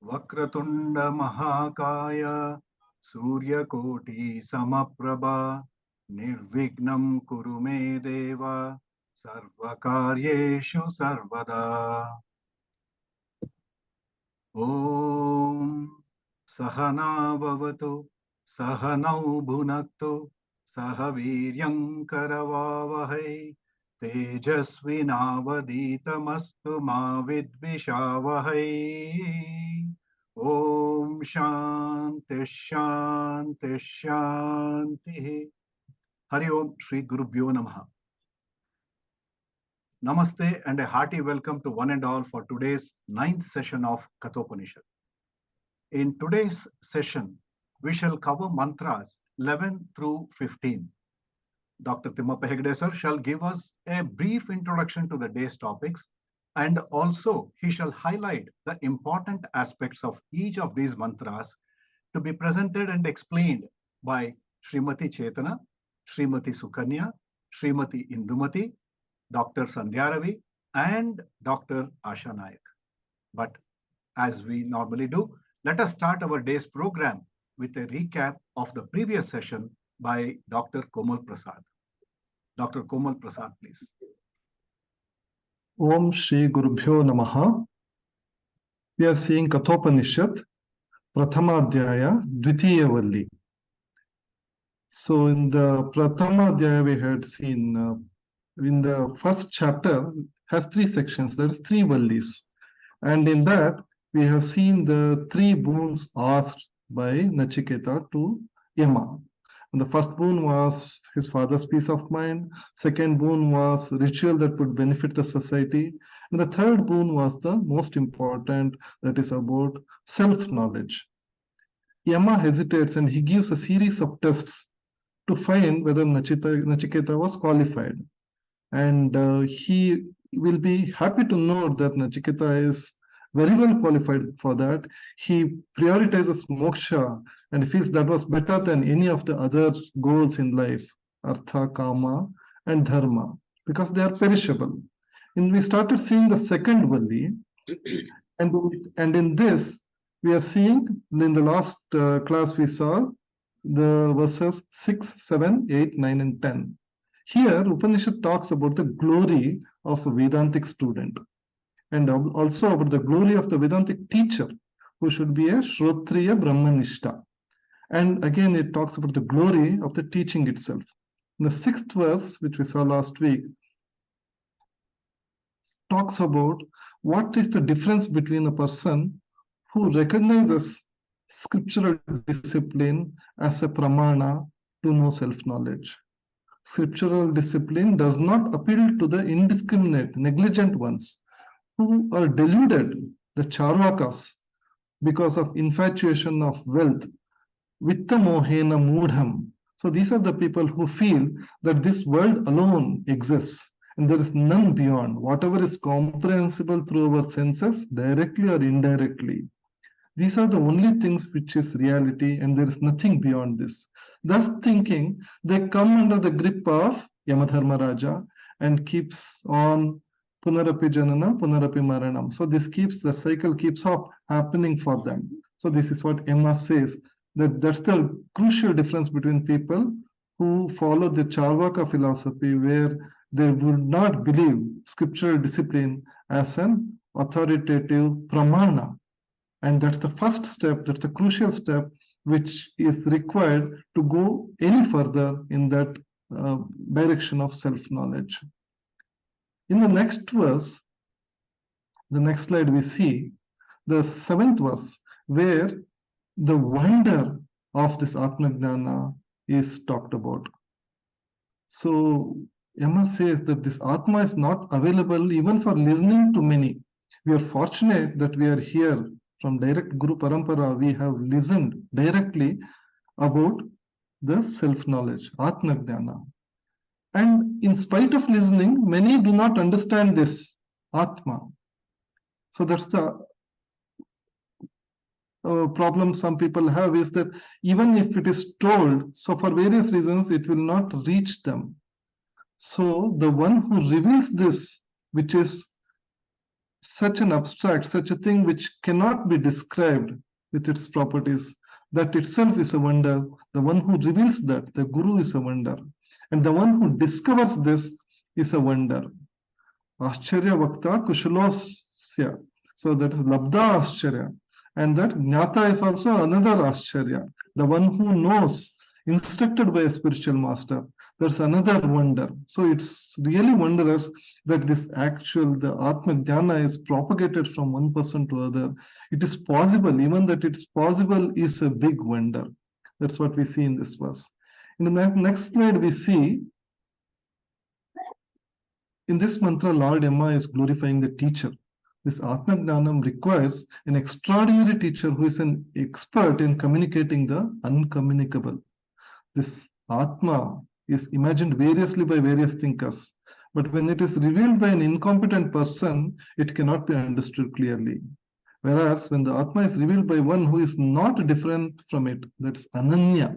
वक्रतुंड महाकाय सूर्यकोटि समप्रभा निर्विघ्नं कुरु मे देव सर्वकार्येषु सर्वदा। ॐ सहना भवतु सहनौ भुनक्तु सह वीर्यं करवावहै तेजस्विनावधीतमस्तु मा विद्विषावहै। ॐ शान्ति शान्ति शान्तिः। हरि ओम श्री गुरुभ्यो नमः. Namaste and a hearty welcome to one and all for today's 9th session of Kathopanishad. In today's session, we shall cover mantras 11 through 15. Dr. Timmappa Hegde sir shall give us a brief introduction to the day's topics, and also he shall highlight the important aspects of each of these mantras to be presented and explained by Srimati Chetana, Srimati Sukanya, Srimati Indumati, Dr. Sandhya Ravi, and Dr. Asha Nayak. But as we normally do, let us start our day's program with a recap of the previous session by Dr. Komal Prasad. Dr. Komal Prasad, please. Om Shri Gurubhyo Namaha. We are seeing Kathopanishad, Prathamadhyaya, Dvitiya Valli. So in the Prathamadhyaya we had seen, in the first chapter has 3 sections, that is 3 Vallis. And in that we have seen the 3 boons asked by Nachiketa to Yama. And the first boon was his father's peace of mind. Second boon was ritual that would benefit the society. And the third boon was the most important, that is about self-knowledge. Yama hesitates and he gives a series of tests to find whether Nachiketa was qualified. And he will be happy to note that Nachiketa is very well qualified for that. He prioritizes moksha and feels that was better than any of the other goals in life, artha, kama, and dharma, because they are perishable. And we started seeing the second valli, and in this, we are seeing, in the last class we saw the verses 6, 7, 8, 9, and 10. Here, Upanishad talks about the glory of a Vedantic student, and also about the glory of the Vedantic teacher, who should be a Shrotriya Brahmanishta. And again, it talks about the glory of the teaching itself. In the 6th verse, which we saw last week, talks about what is the difference between a person who recognizes scriptural discipline as a pramana to know self-knowledge. Scriptural discipline does not appeal to the indiscriminate, negligent ones who are deluded, the charvakas, because of infatuation of wealth, vitta mohena mudham. So these are the people who feel that this world alone exists and there is none beyond, whatever is comprehensible through our senses, directly or indirectly. These are the only things which is reality, and there is nothing beyond this. Thus thinking, they come under the grip of Yamadharmaraja and keeps on punarapi janana, punarapi maranam. So this keeps, the cycle keeps up happening for them. So this is what Emma says, that that's the crucial difference between people who follow the Charvaka philosophy, where they would not believe scriptural discipline as an authoritative pramana. And that's the first step, that's the crucial step, which is required to go any further in that direction of self-knowledge. In the next verse, the next slide, we see the 7th verse, where the wonder of this Atma-jnana is talked about. So Yama says that this Atma is not available even for listening to many. We are fortunate that we are here from direct Guru Parampara. We have listened directly about the self-knowledge, Atma-jnana. And in spite of listening, many do not understand this Atma. So that's the problem some people have, is that even if it is told, so for various reasons, it will not reach them. So the one who reveals this, which is such an abstract, such a thing which cannot be described with its properties. That itself is a wonder. The one who reveals that, the Guru, is a wonder. And the one who discovers this is a wonder. Ascharya Vakta Kushalosya. So that is Labda Ascharya. And that Jnata is also another Ascharya. The one who knows, instructed by a spiritual master. That's another wonder. So it's really wondrous that this actual, the Atma Jnana is propagated from one person to other. It is possible, even that it's possible is a big wonder. That's what we see in this verse. In the next slide, we see in this mantra, Lord Yama is glorifying the teacher. This Atma Jnanam requires an extraordinary teacher who is an expert in communicating the uncommunicable. This Atma is imagined variously by various thinkers, but when it is revealed by an incompetent person, it cannot be understood clearly. Whereas when the Atma is revealed by one who is not different from it, that's Ananya.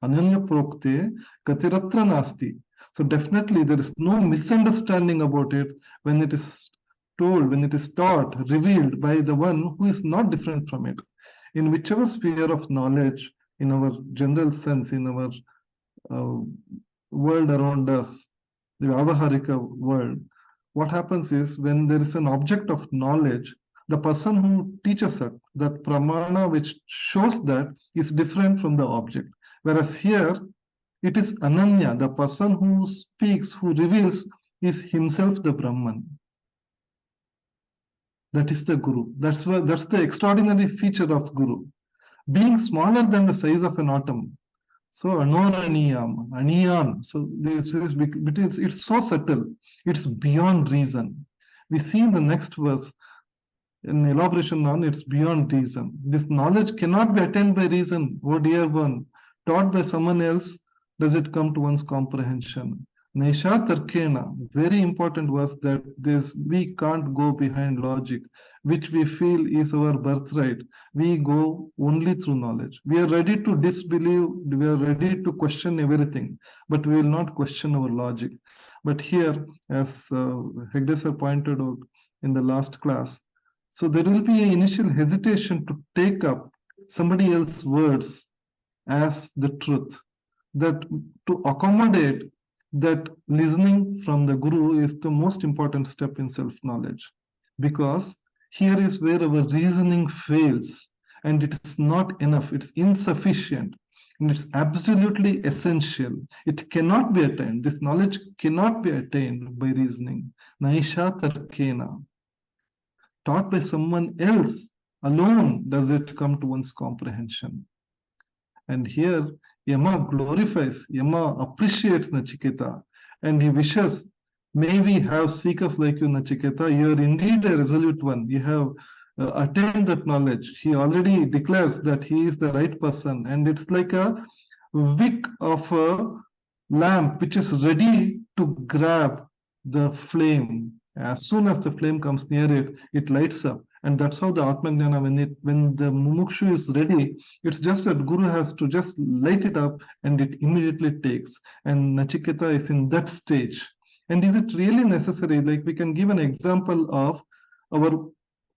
Ananya Prokte Katiratra Nasti. So definitely there is no misunderstanding about it when it is told, when it is taught, revealed by the one who is not different from it. In whichever sphere of knowledge, in our general sense, in our uh, world around us, the Avaharika world, what happens is when there is an object of knowledge, the person who teaches it, that pramana which shows that, is different from the object. Whereas here, it is Ananya, the person who speaks, who reveals, is himself the Brahman. That is the Guru. That's the extraordinary feature of Guru. Being smaller than the size of an atom. So anoraniyam, aniyan. So this is it's so subtle. It's beyond reason. We see in the next verse an elaboration on it's beyond reason. This knowledge cannot be attained by reason. Oh dear one, taught by someone else, does it come to one's comprehension? Naisha Tarkena, very important was that we can't go behind logic, which we feel is our birthright. We go only through knowledge. We are ready to disbelieve, we are ready to question everything, but we will not question our logic. But here, as Hegde sir pointed out in the last class, so there will be an initial hesitation to take up somebody else's words as the truth. That to accommodate that, listening from the Guru is the most important step in self-knowledge, because here is where our reasoning fails and it is not enough, it's insufficient, and it's absolutely essential. It cannot be attained. This knowledge cannot be attained by reasoning. Naisha Tarkena. Taught by someone else alone does it come to one's comprehension. And here, Yama glorifies, Yama appreciates Nachiketa, and he wishes, may we have seekers like you, Nachiketa. You are indeed a resolute one. You have attained that knowledge. He already declares that he is the right person, and it's like a wick of a lamp which is ready to grab the flame. As soon as the flame comes near it, it lights up. And that's how the Atmajnana, when the Mumukshu is ready, it's just that Guru has to just light it up and it immediately takes. And Nachiketa is in that stage. And is it really necessary? Like we can give an example of our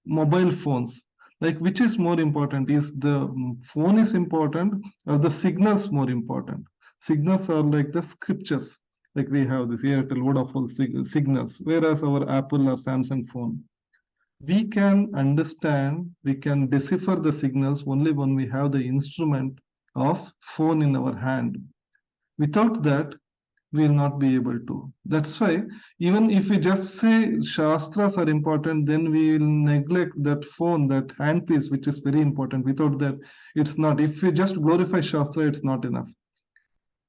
mobile phones. Like which is more important? Is the phone is important or the signals more important? Signals are like the scriptures. Like we have this Airtel, Vodafone signals, whereas our Apple or Samsung phone, we can understand, we can decipher the signals only when we have the instrument of phone in our hand. Without that, we will not be able to. That's why even if we just say Shastras are important, then we will neglect that phone, that handpiece, which is very important. Without that, it's not. If we just glorify Shastra, it's not enough.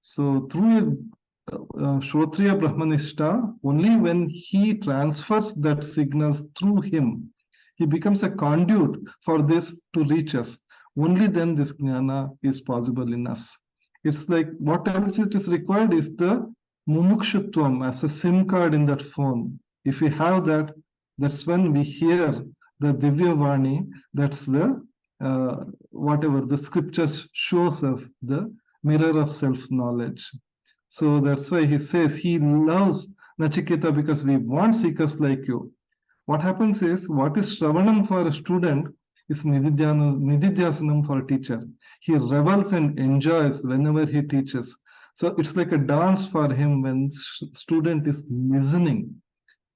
So through Shrotriya Brahmanishta, only when he transfers that signals through him, he becomes a conduit for this to reach us. Only then this jnana is possible in us. It's like what else it is required is the mumukshutvam as a SIM card in that phone. If we have that, that's when we hear the Divya Vani, that's the whatever the scriptures shows us, the mirror of self-knowledge. So that's why he says he loves Nachiketa because we want seekers like you. what happens is, what is Shravanam for a student is Nididhyasanam for a teacher. He revels and enjoys whenever he teaches. So it's like a dance for him when student is listening.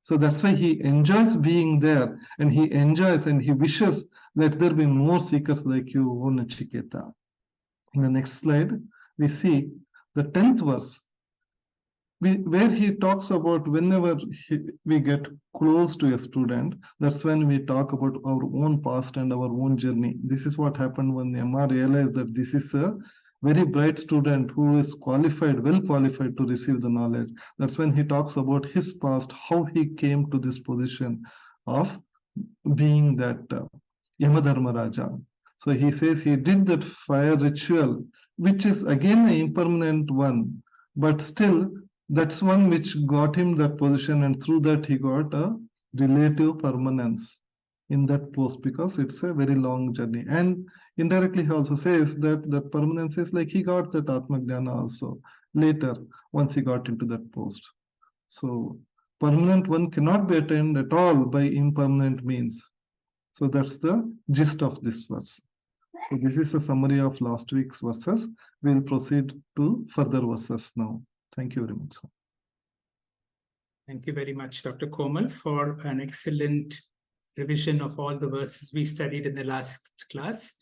So that's why he enjoys being there, and he enjoys and he wishes, let there be more seekers like you, O Nachiketa. In the next slide, we see the 10th verse, where he talks about whenever we get close to a student, that's when we talk about our own past and our own journey. This is what happened when MR realized that this is a very bright student who is qualified, well qualified to receive the knowledge. That's when he talks about his past, how he came to this position of being that Yamadharma Raja. So he says he did that fire ritual, which is again an impermanent one, but still that's one which got him that position, and through that he got a relative permanence in that post, because it's a very long journey. And indirectly he also says that that permanence is like he got that Atmajnana also later, once he got into that post. So permanent one cannot be attained at all by impermanent means. So that's the gist of this verse. So this is a summary of last week's verses. We'll proceed to further verses now. Thank you very much, sir. Thank you very much, Dr. Komal, for an excellent revision of all the verses we studied in the last class.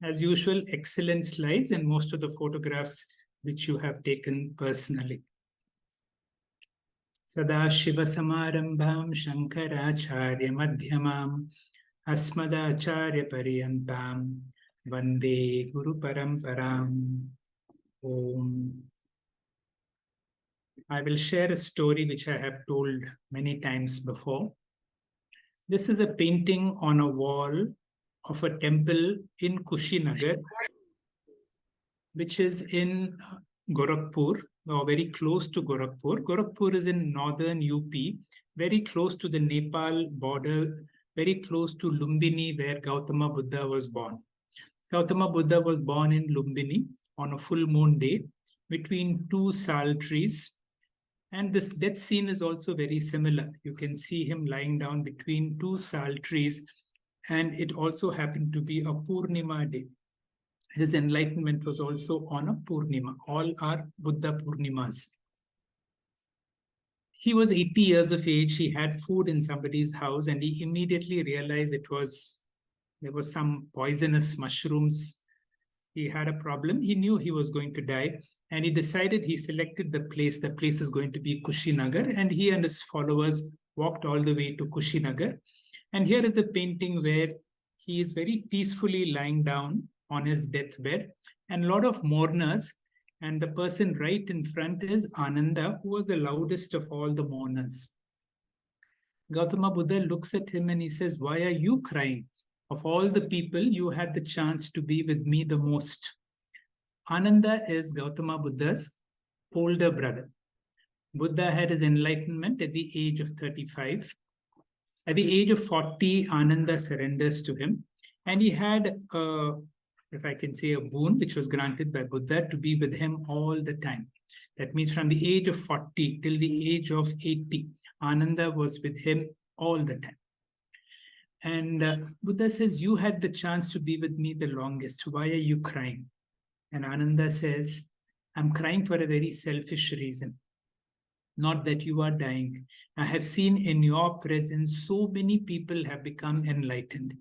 As usual, excellent slides and most of the photographs which you have taken personally. Sadashiva Samarambham Shankaracharya Madhyamam Asmadacharya Paryantam Vande Guru Paramparam. Om. I will share a story which I have told many times before. This is a painting on a wall of a temple in Kushinagar, which is in Gorakhpur, or very close to Gorakhpur. Gorakhpur is in northern UP, very close to the Nepal border, very close to Lumbini, where Gautama Buddha was born. Gautama Buddha was born in Lumbini on a full moon day between two sal trees. And this death scene is also very similar. You can see him lying down between two sal trees, and it also happened to be a Purnima day. His enlightenment was also on a Purnima. All are Buddha Purnimas. He was 80 years of age. He had food in somebody's house, and he immediately realized there was some poisonous mushrooms. He had a problem. He knew he was going to die. And he decided, he selected the place. The place is going to be Kushinagar. And he and his followers walked all the way to Kushinagar. And here is a painting where he is very peacefully lying down on his deathbed. And a lot of mourners. And the person right in front is Ananda, who was the loudest of all the mourners. Gautama Buddha looks at him and he says, "Why are you crying? Of all the people, you had the chance to be with me the most." Ananda is Gautama Buddha's older brother. Buddha had his enlightenment at the age of 35. At the age of 40, Ananda surrenders to him. And he had, if I can say, a boon which was granted by Buddha to be with him all the time. That means from the age of 40 till the age of 80, Ananda was with him all the time. And Buddha says, "You had the chance to be with me the longest. Why are you crying?" And Ananda says, "I'm crying for a very selfish reason. Not that you are dying. I have seen in your presence so many people have become enlightened.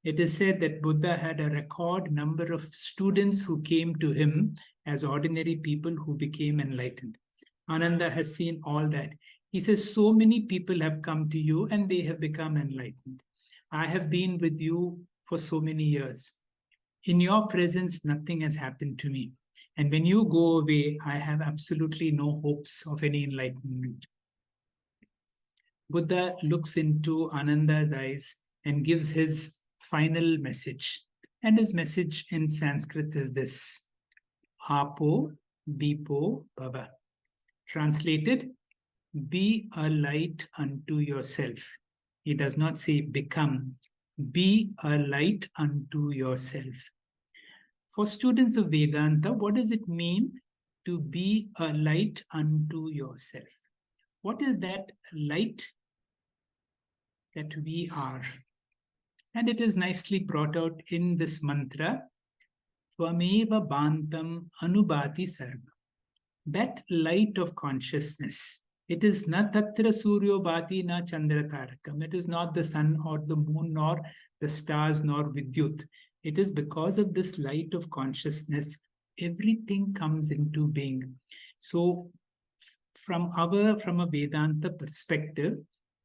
It is said that Buddha had a record number of students who came to him as ordinary people who became enlightened. Ananda has seen all that. He says, so many people have come to you and they have become enlightened. I have been with you for so many years. In your presence, nothing has happened to me. And when you go away, I have absolutely no hopes of any enlightenment." Buddha looks into Ananda's eyes and gives his final message. And his message in Sanskrit is this: Apo Bipo Bhava. Translated, be a light unto yourself. He does not say become. Be a light unto yourself. For students of Vedanta, what does it mean to be a light unto yourself? What is that light that we are. And it is nicely brought out in this mantra, Tvameva Bantam Anubhati Sarva. That light of consciousness. It is not Tatra Suryo Bhati na Chandra Tarakam. It is not the sun or the moon, nor the stars, nor Vidyut. It is because of this light of consciousness, everything comes into being. So, from a Vedanta perspective,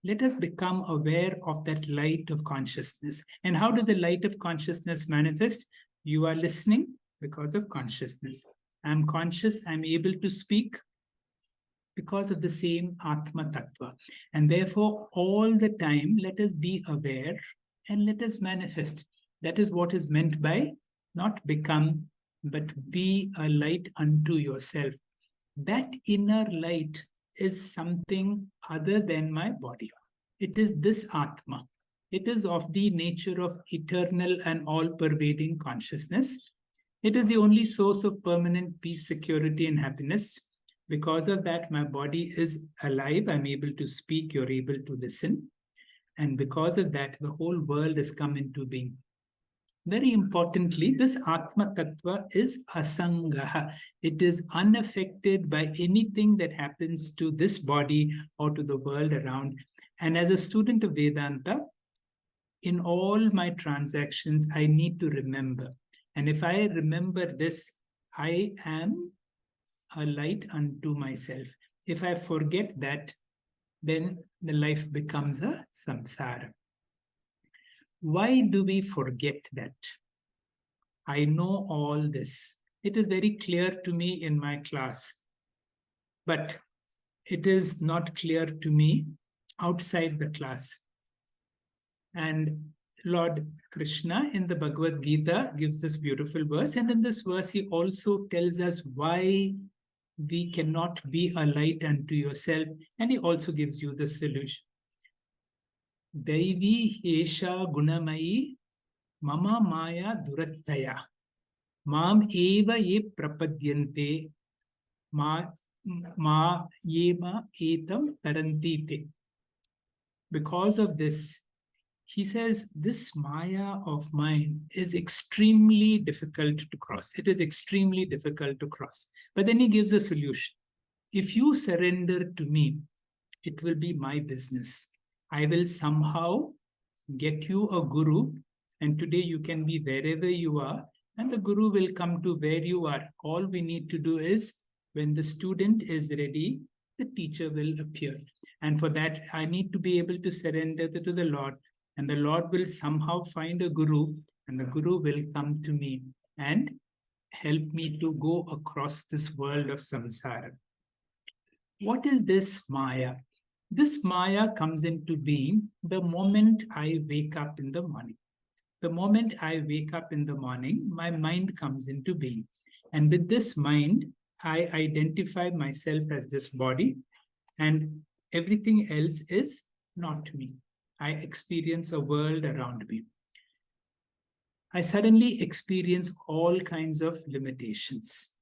let us become aware of that light of consciousness. And how does the light of consciousness manifest? You are listening because of consciousness. I'm conscious, I'm able to speak because of the same Atma Tattva. And therefore, all the time, let us be aware and let us manifest. That is what is meant by not become, but be a light unto yourself. That inner light is something other than my body. It is this Atma. It is of the nature of eternal and all-pervading consciousness. It is the only source of permanent peace, security, and happiness. Because of that, my body is alive. I'm able to speak. You're able to listen. And because of that, the whole world has come into being. Very importantly, this Atma Tattva is asangaha. It is unaffected by anything that happens to this body or to the world around. And as a student of Vedanta, in all my transactions, I need to remember. And if I remember this, I am a light unto myself. If I forget that, then the life becomes a samsara. Why do we forget that? I know all this. It is very clear to me in my class, but it is not clear to me outside the class. And Lord Krishna in the Bhagavad Gita gives this beautiful verse, and in this verse he also tells us why we cannot be a light unto yourself, and he also gives you the solution. Daivi Hesha Gunamayi Mama Maya Durattaya Mam Eva Ye Prapadyante Ma Yema Etam Tarantite. Because of this, he says, this Maya of mine is extremely difficult to cross. It is extremely difficult to cross. But then he gives a solution. If you surrender to me, it will be my business. I will somehow get you a guru, and today you can be wherever you are, and the guru will come to where you are. All we need to do is, when the student is ready, the teacher will appear. And for that, I need to be able to surrender to the Lord. And the Lord will somehow find a guru, and the guru will come to me and help me to go across this world of samsara. What is this Maya? This Maya comes into being the moment I wake up in the morning. The moment I wake up in the morning, my mind comes into being. And with this mind, I identify myself as this body, and everything else is not me. I experience a world around me. I suddenly experience all kinds of limitations.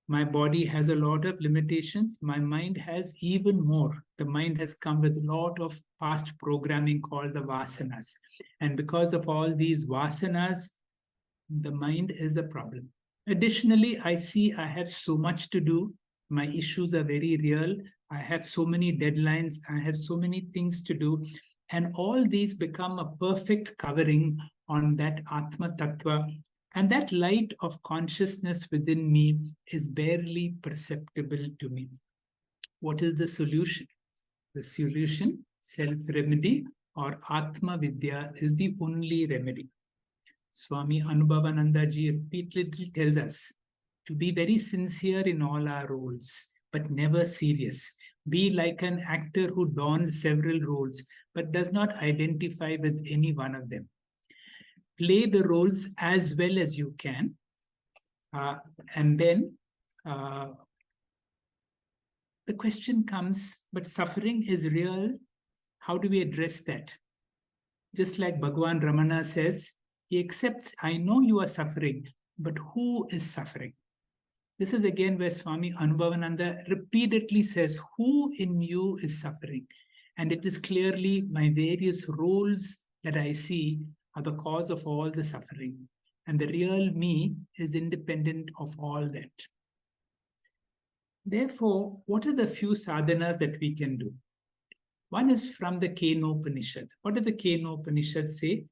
My body has a lot of limitations. My mind has even more. The mind has come with a lot of past programming called the vasanas. And because of all these vasanas, the mind is a problem. Additionally, I see I have so much to do. My issues are very real. I have so many deadlines. I have so many things to do. And all these become a perfect covering on that Atma Tattva. And that light of consciousness within me is barely perceptible to me. What is the solution? The solution, self-remedy or Atma Vidya, is the only remedy. Swami Anubhavananda ji repeatedly tells us to be very sincere in all our roles, but never serious. Be like an actor who dons several roles, but does not identify with any one of them. Play the roles as well as you can, and then the question comes, but suffering is real. How do we address that? Just like Bhagavan Ramana says, he accepts, I know you are suffering, but who is suffering? This is again where Swami Anubhavananda repeatedly says, who in you is suffering? And it is clearly my various roles that I see are the cause of all the suffering. And the real me is independent of all that. Therefore, what are the few sadhanas that we can do? One is from the Kathopanishad. What does the Kathopanishad say?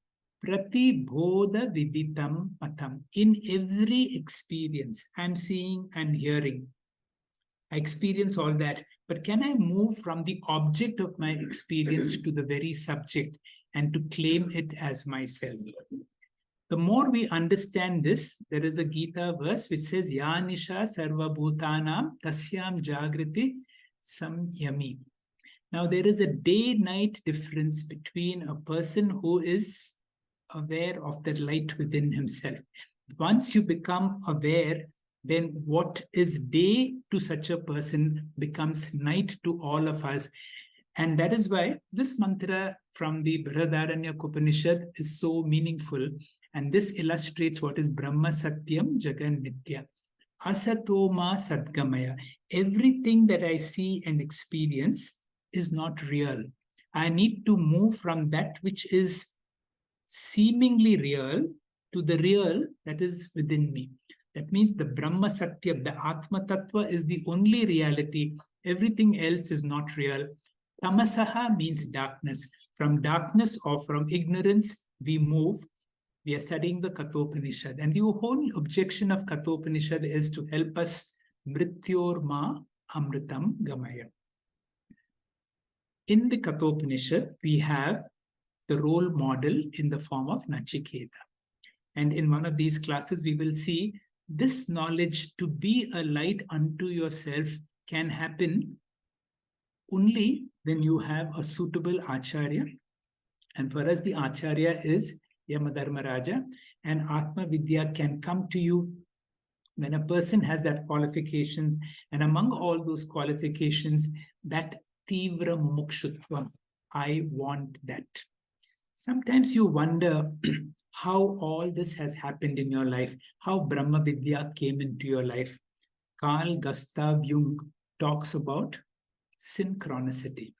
Prati bodha viditam matam. In every experience, I'm seeing, I'm hearing, I experience all that. But can I move from the object of my experience to the very subject and to claim it as myself? The more we understand this, there is a Gita verse which says, Yanisha sarva bhutanam tasyam jagriti samyami. Now, there is a day-night difference between a person who is aware of the light within himself. Once you become aware, then what is day to such a person becomes night to all of us. And that is why this mantra from the Brihadaranyaka Upanishad is so meaningful. And this illustrates what is Brahma Satyam Jagan Nitya. Asatoma Sadgamaya. Everything that I see and experience is not real. I need to move from that which is seemingly real to the real that is within me. That means the Brahma Satya, the Atma Tattva is the only reality. Everything else is not real. Tamasaha means darkness. From darkness or from ignorance, we move. We are studying the Kathopanishad. And the whole objection of Kathopanishad is to help us mrityor ma amritam gamaya. In the Kathopanishad, we have the role model in the form of Nachiketa. And in one of these classes, we will see this knowledge to be a light unto yourself can happen only when you have a suitable Acharya. And for us, the Acharya is Yamadharmaraja, and Atma Vidya can come to you when a person has that qualifications. And among all those qualifications, that Tivra Mukshutvam, I want that. Sometimes you wonder how all this has happened in your life, how Brahma Vidya came into your life. Carl Gustav Jung talks about synchronicity.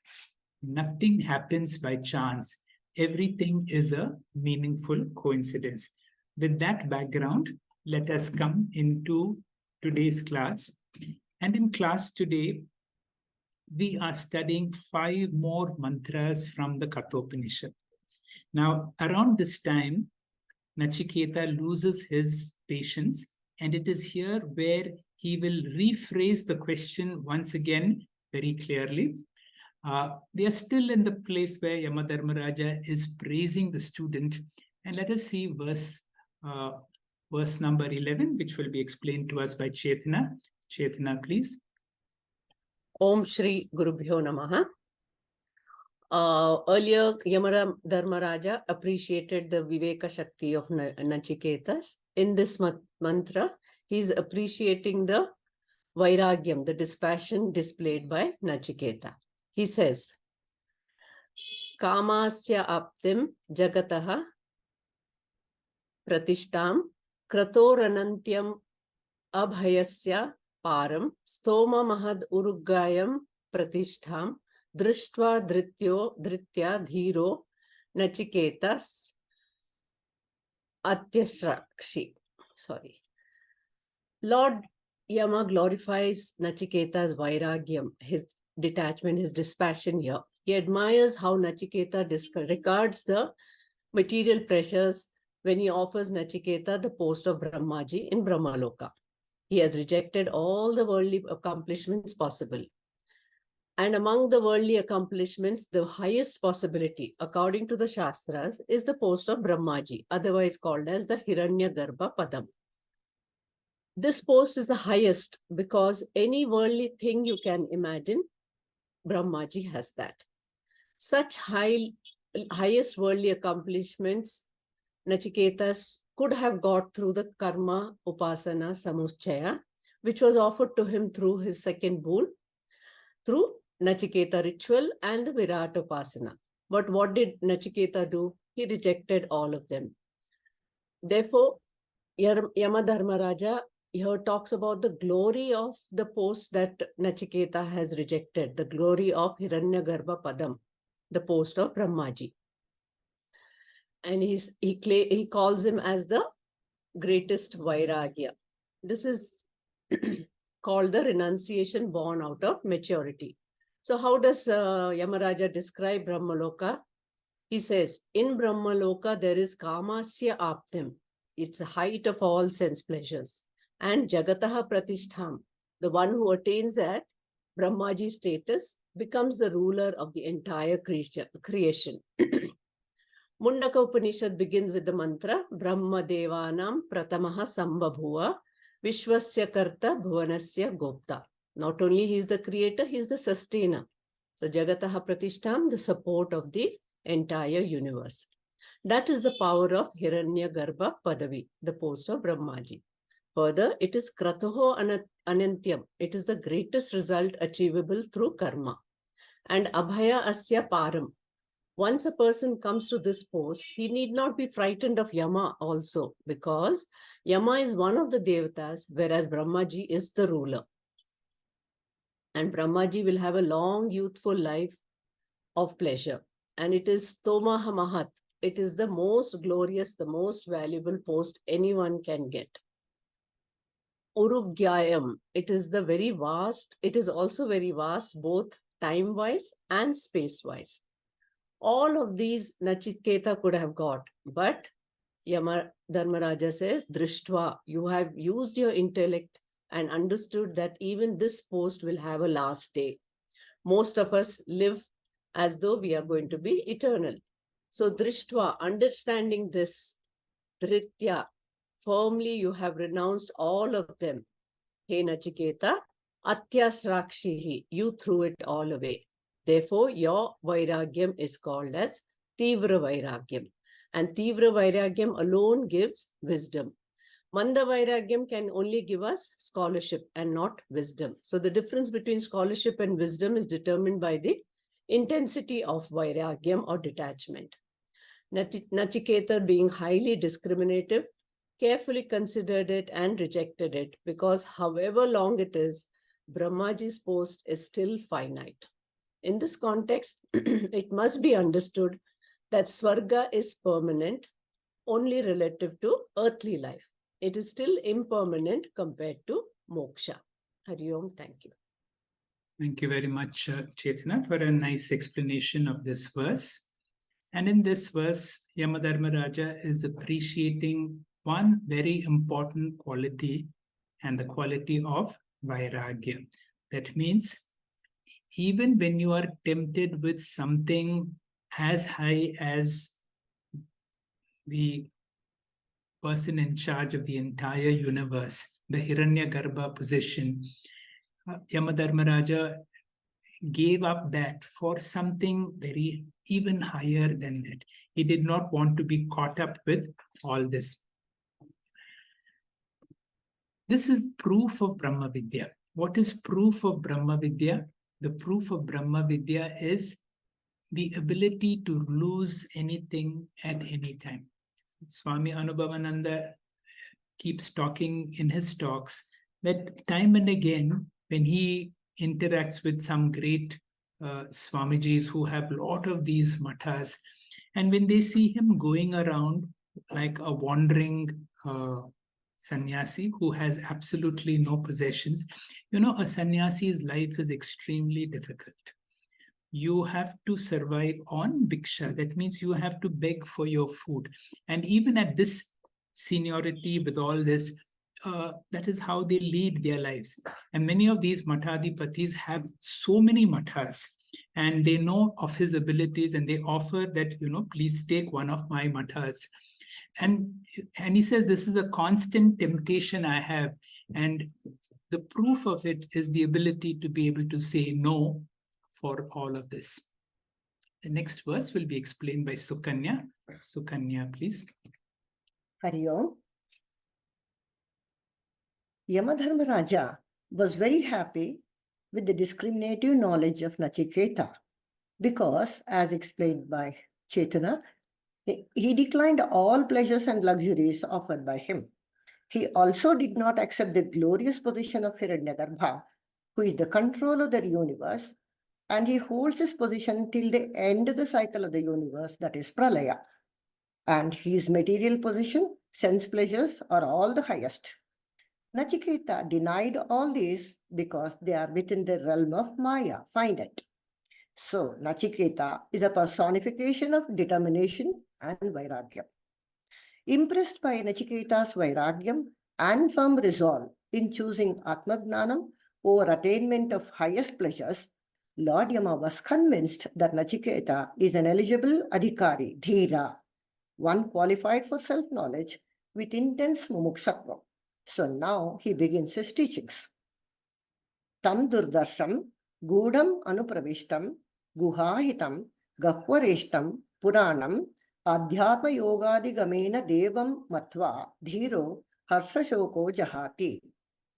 Nothing happens by chance. Everything is a meaningful coincidence. With that background, let us come into today's class. And in class today, we are studying 5 more mantras from the Kathopanishad. Now, around this time, Nachiketa loses his patience, and it is here where he will rephrase the question once again very clearly. They are still in the place where Yamadharmaraja is praising the student. And let us see verse number 11, which will be explained to us by Chaitanya. Chaitanya, please. Om Shri Gurubhyo Namaha. Earlier, Yamadharmaraja appreciated the Viveka Shakti of Nachiketas. In this mantra, he is appreciating the Vairagyam, the dispassion displayed by Nachiketa. He says, Kamasya aptim jagataha pratishtam kratoranantyam abhayasya param stoma mahad urugayam pratishtam drishtva dritya dhiro nachiketas atyasrakshi. Lord Yama glorifies Nachiketa's Vairagyam, his detachment, his dispassion here. He admires how Nachiketa regards the material pressures when he offers Nachiketa the post of Brahmaji in Brahmaloka. He has rejected all the worldly accomplishments possible. And among the worldly accomplishments, the highest possibility, according to the Shastras, is the post of Brahmaji, otherwise called as the Hiranyagarbha Padam. This post is the highest because any worldly thing you can imagine, Brahmaji has that. Such highest worldly accomplishments, Nachiketas could have got through the karma upasana samuschaya, which was offered to him through his second boon, through Nachiketa ritual and the Virat upasana. But what did Nachiketa do? He rejected all of them. Therefore, Yamadharmaraja here talks about the glory of the post that Nachiketa has rejected, the glory of Hiranyagarbha Padam, the post of Brahmaji. And he calls him as the greatest Vairagya. This is called the renunciation born out of maturity. So how does Yamaraja describe Brahmaloka? He says, in Brahmaloka, there is Kamasya Aptim. It's a height of all sense pleasures. And Jagataha Pratishtham, the one who attains that Brahmaji status, becomes the ruler of the entire creation. Mundaka Upanishad begins with the mantra, Brahma Devanam Pratamaha Sambhabhuva Vishwasya Karta Bhuvanasya Gopta. Not only he is the creator, he is the sustainer. So Jagataha Pratishtham, the support of the entire universe. That is the power of Hiranyagarbha Padavi, the post of Brahmaji. Further, it is Kratoho Anantyam. It is the greatest result achievable through karma. And Abhaya Asya Param. Once a person comes to this post, he need not be frightened of Yama also, because Yama is one of the devatas, whereas Brahmaji is the ruler. And Brahmaji will have a long, youthful life of pleasure. And it is Tomaha Mahat. It is the most glorious, the most valuable post anyone can get. Urugyayam. It is the very vast. It is also very vast, both time-wise and space-wise. All of these Nachiketa could have got, but Dharmaraja says, Drishtva, you have used your intellect and understood that even this post will have a last day. Most of us live as though we are going to be eternal. So Drishtva, understanding this, Dhritya, firmly you have renounced all of them. He Nachiketa, Atyasrakshihi, you threw it all away. Therefore, your Vairagyam is called as Tivra Vairagyam. And Tivra Vairagyam alone gives wisdom. Manda Vairagyam can only give us scholarship and not wisdom. So the difference between scholarship and wisdom is determined by the intensity of Vairagyam or detachment. Nachiketa, being highly discriminative, carefully considered it and rejected it, because however long it is, Brahmaji's post is still finite. In this context, it must be understood that Swarga is permanent only relative to earthly life. It is still impermanent compared to moksha. Hari Om, thank you. Thank you very much, Chetana, for a nice explanation of this verse. And in this verse, Yamadharmaraja is appreciating one very important quality, and the quality of Vairagya. That means, even when you are tempted with something as high as the person in charge of the entire universe, the Hiranyagarbha position, Yamadharmaraja gave up that for something very even higher than that. He did not want to be caught up with all this. This is proof of Brahma Vidya. What is proof of Brahma Vidya? The proof of Brahma Vidya is the ability to lose anything at any time. Swami Anubhavananda keeps talking in his talks that time and again, when he interacts with some great Swamijis who have a lot of these mathas, and when they see him going around like a wandering sannyasi who has absolutely no possessions, a sannyasi's life is extremely difficult. You have to survive on bhiksha. That means you have to beg for your food. And even at this seniority, with all this, that is how they lead their lives. And many of these mathadipatis have so many mathas, and they know of his abilities, and they offer that, please take one of my mathas. And he says, this is a constant temptation I have. And the proof of it is the ability to be able to say no for all of this. The next verse will be explained by Sukanya. Sukanya, please. Hari Om. Yamadharmaraja was very happy with the discriminative knowledge of Nachiketa because, as explained by Chetana, he declined all pleasures and luxuries offered by him. He also did not accept the glorious position of Hiranyagarbha, who is the control of the universe, and he holds his position till the end of the cycle of the universe, that is Pralaya. And his material position, sense pleasures, are all the highest. Nachiketa denied all these because they are within the realm of Maya, finite. So, Nachiketa is a personification of determination and Vairagya. Impressed by Nachiketa's Vairagyam and firm resolve in choosing Atmagnanam over attainment of highest pleasures, Lord Yama was convinced that Nachiketa is an eligible adhikari, dhira, one qualified for self-knowledge with intense mumukshakva. So now he begins his teachings. Tam durdarsham, gudam anupravishtam, guhahitam, gahvareshtam, puranam, adhyatma yogadigamena devam matva, dhiro, harshashoko jahati.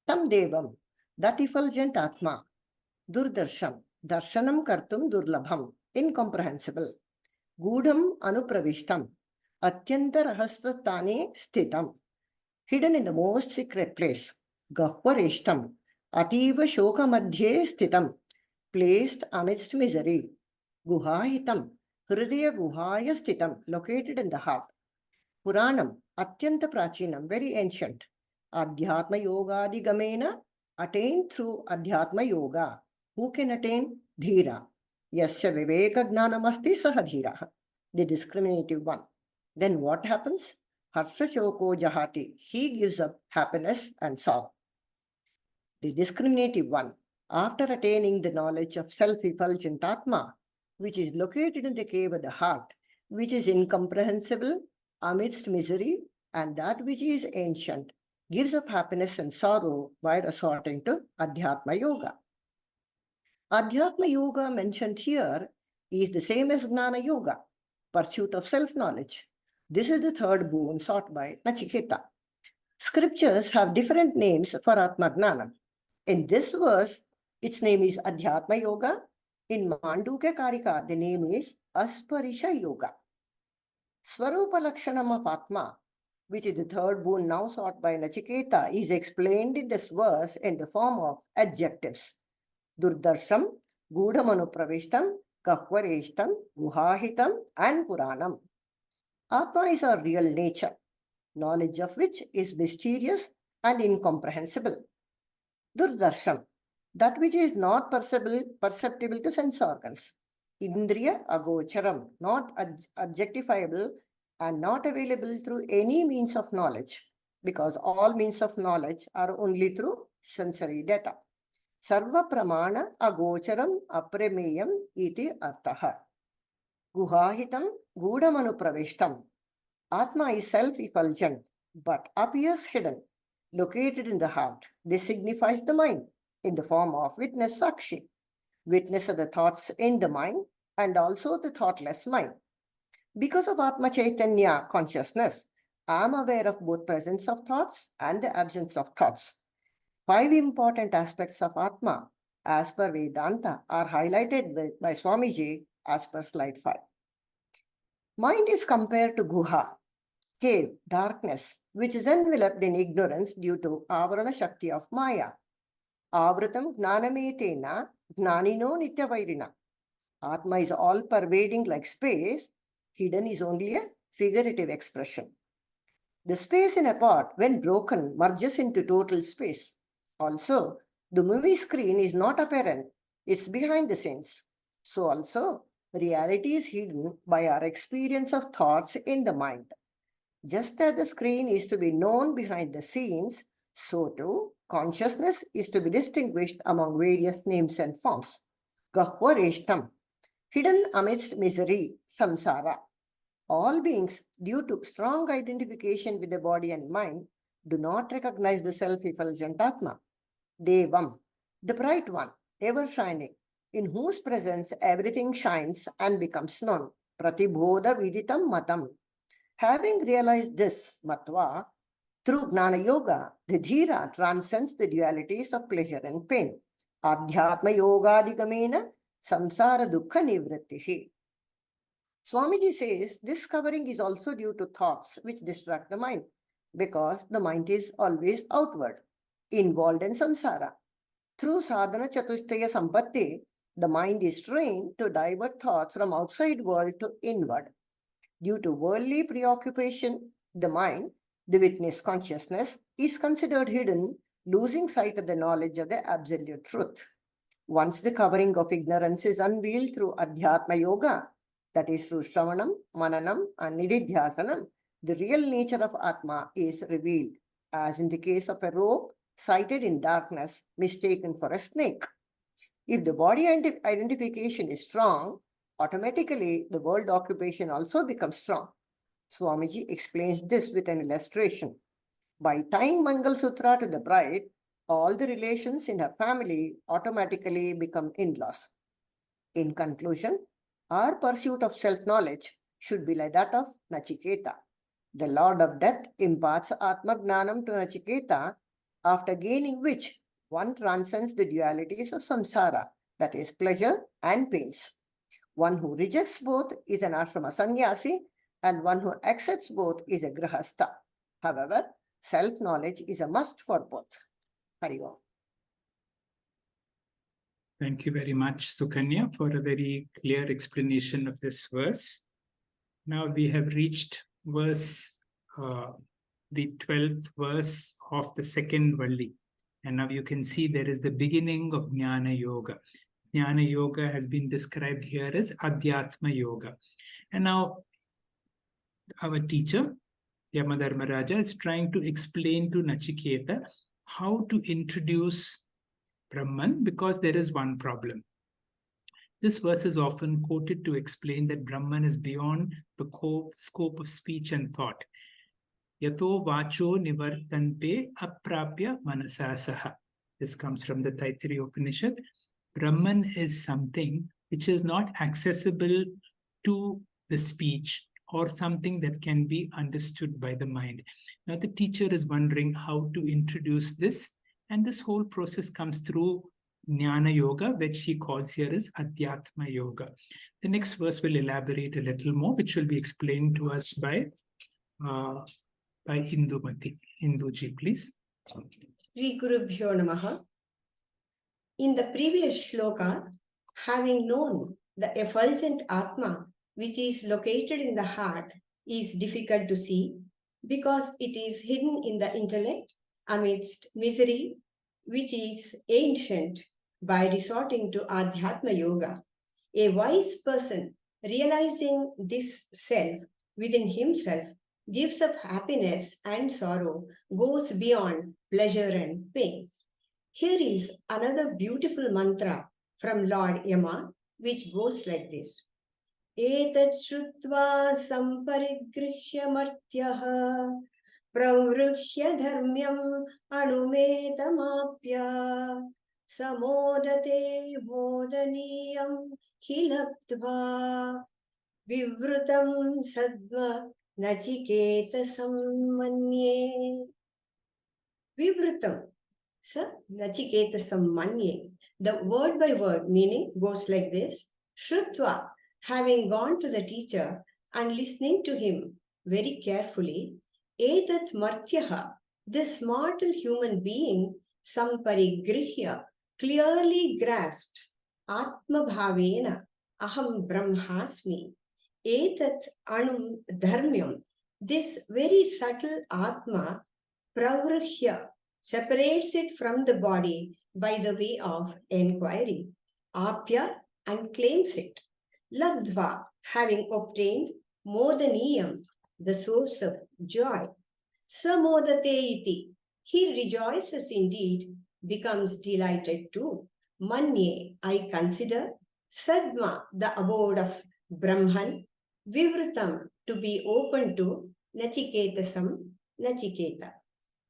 Tam devam, that effulgent atma, durdarsham, darshanam kartum durlabham, incomprehensible, gudam anupravishtam, atyanta rahastane stitam, hidden in the most secret place, gahvareshtam, ativa shoka madhye stitam, placed amidst misery, guhahitam, hridaya guhaya stitam, located in the heart, puranam, atyanta prachinam, very ancient, adhyatma yogadi gamena, attained through adhyatma yoga. Who can attain? Dhira. Yasya viveka gnanamasti saha dhira, the discriminative one. Then what happens? Harsha Choko Jahati, he gives up happiness and sorrow. The discriminative one, after attaining the knowledge of self-effulgent Atma, which is located in the cave of the heart, which is incomprehensible amidst misery, and that which is ancient, gives up happiness and sorrow by resorting to Adhyatma Yoga. Adhyatma Yoga mentioned here is the same as Gnana Yoga, pursuit of self-knowledge. This is the third boon sought by Nachiketa. Scriptures have different names for Atmagnanam. In this verse, its name is Adhyatma Yoga. In Mandukya Karika, the name is Asparisha Yoga. Swarupa Lakshanam of Atma, which is the third boon now sought by Nachiketa, is explained in this verse in the form of adjectives. Durdarsham, Gudamanupravishtam, Kahvareshtam, Guhahitam, and Puranam. Atma is our real nature, knowledge of which is mysterious and incomprehensible. Durdarsham, that which is not perceptible to sense organs. Indriya agocharam, not adjectifiable and not available through any means of knowledge, because all means of knowledge are only through sensory data. Sarva pramana agocharam apremeyam iti artaha. Guhahitam gudamanupravishtam. Atma is self-effulgent, but appears hidden, located in the heart. This signifies the mind in the form of witness sakshi, witness of the thoughts in the mind and also the thoughtless mind. Because of Atma Chaitanya consciousness, I am aware of both presence of thoughts and the absence of thoughts. 5 important aspects of Atma, as per Vedanta, are highlighted by Swamiji as per slide 5. Mind is compared to Guha, cave, darkness, which is enveloped in ignorance due to Avarana Shakti of Maya. Avratam Gnanametena Gnanino Nityavairina. Atma is all-pervading like space. Hidden is only a figurative expression. The space in a pot, when broken, merges into total space. Also, the movie screen is not apparent. It's behind the scenes. So also, reality is hidden by our experience of thoughts in the mind. Just as the screen is to be known behind the scenes, so too, consciousness is to be distinguished among various names and forms. Gahvareshtam, hidden amidst misery, samsara. All beings, due to strong identification with the body and mind, do not recognize the self-effulgent Atma. Devam, the bright one, ever shining, in whose presence everything shines and becomes known. Pratibodha viditam matam. Having realized this, matva, through Gnana Yoga, the Dhira transcends the dualities of pleasure and pain. Adhyatma Yogadigamena samsara dukkha nivrittihi. Swamiji says this covering is also due to thoughts which distract the mind, because the mind is always outward, involved in samsara. Through sadhana chatushtaya sampatti, The mind is trained to divert thoughts from outside world to inward. Due to worldly preoccupation, the mind, the witness consciousness, is considered hidden, losing sight of the knowledge of the absolute truth. Once the covering of ignorance is unveiled through Adhyatma Yoga, that is through Shravanam, Mananam, and Nididhyasanam, the real nature of Atma is revealed, as in the case of a rope sighted in darkness, mistaken for a snake. If the body identification is strong, automatically the world occupation also becomes strong. Swamiji explains this with an illustration. By tying Mangal Sutra to the bride, all the relations in her family automatically become in-laws. In conclusion, our pursuit of self-knowledge should be like that of Nachiketa. The Lord of Death imparts Atma Gnanam to Nachiketa, after gaining which one transcends the dualities of samsara, that is pleasure and pains. One who rejects both is an ashrama sannyasi, and one who accepts both is a grihastha. However, self-knowledge is a must for both. Hari Om. Thank you very much, Sukanya, for a very clear explanation of this verse. Now we have reached the 12th verse of the second Valli. And now you can see there is the beginning of Jnana Yoga. Jnana Yoga has been described here as Adhyatma Yoga. And now our teacher, Yamadharmaraja, is trying to explain to Nachiketa how to introduce Brahman, because there is one problem. This verse is often quoted to explain that Brahman is beyond the scope of speech and thought. Yato vacho nivartanpe aprapya manasasaha. This comes from the Taittiriya Upanishad. Brahman is something which is not accessible to the speech or something that can be understood by the mind. Now the teacher is wondering how to introduce this, and this whole process comes through Jnana Yoga, which she calls here as Adhyatma Yoga. The next verse will elaborate a little more, which will be explained to us by Indumati. Induji, please. Sri Gurubhyo Namaha. In the previous shloka, having known the effulgent Atma, which is located in the heart, is difficult to see because it is hidden in the intellect amidst misery, which is ancient, by resorting to Adhyatma Yoga. A wise person realizing this self within himself gives up happiness and sorrow, goes beyond pleasure and pain. Here is another beautiful mantra from Lord Yama, which goes like this. Etat shrutva samparigrihya martyah pravruhya dharmyam anumetamapya samodate modaniyam hilabdva vivrutam sadva nachiketasam manye. Vivrutam sa nachiketasam manye. The word by word meaning goes like this. Shrutva, having gone to the teacher and listening to him very carefully, etat martyaha, this mortal human being, samparigrihya, clearly grasps atma bhavena aham brahmasmi, etat anum dharmyam, this very subtle atma, pravruhya, separates it from the body by the way of enquiry, apya, and claims it. Labdva, having obtained, modaniyam, the source of joy. Samodate iti, he rejoices indeed, becomes delighted too. Manye, I consider. Sadma, the abode of Brahman. Vivrutam, to be open to. Nachiketasam, Nachiketa.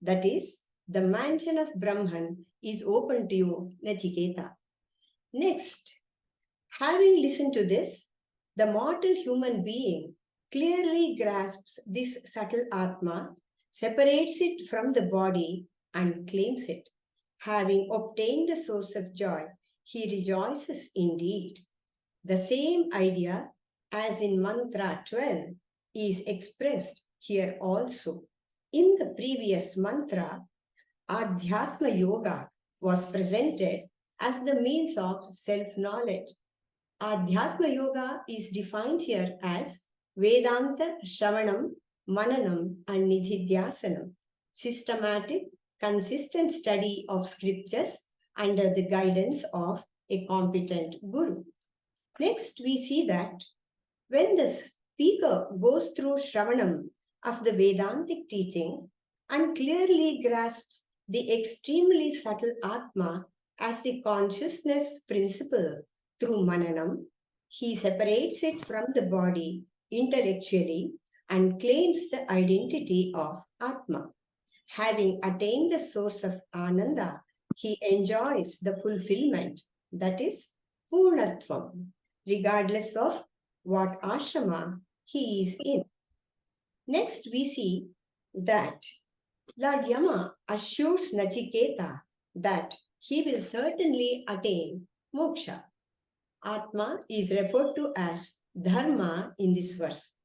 That is, the mansion of Brahman is open to you, Nachiketa. Next, having listened to this, the mortal human being clearly grasps this subtle Atma, separates it from the body and claims it. Having obtained the source of joy, he rejoices indeed. The same idea as in Mantra 12 is expressed here also. In the previous mantra, Adhyatma Yoga was presented as the means of self-knowledge. Adhyatma Yoga is defined here as Vedanta Shravanam, Mananam and Nididhyasanam, systematic, consistent study of scriptures under the guidance of a competent guru. Next, we see that when the speaker goes through Shravanam of the Vedantic teaching and clearly grasps the extremely subtle Atma as the consciousness principle through Mananam, he separates it from the body intellectually and claims the identity of Atma. Having attained the source of Ananda, he enjoys the fulfillment, that is, Purnatvam, regardless of what ashrama he is in. Next, we see that Lord Yama assures Nachiketa that he will certainly attain moksha. Atma is referred to as dharma in this verse.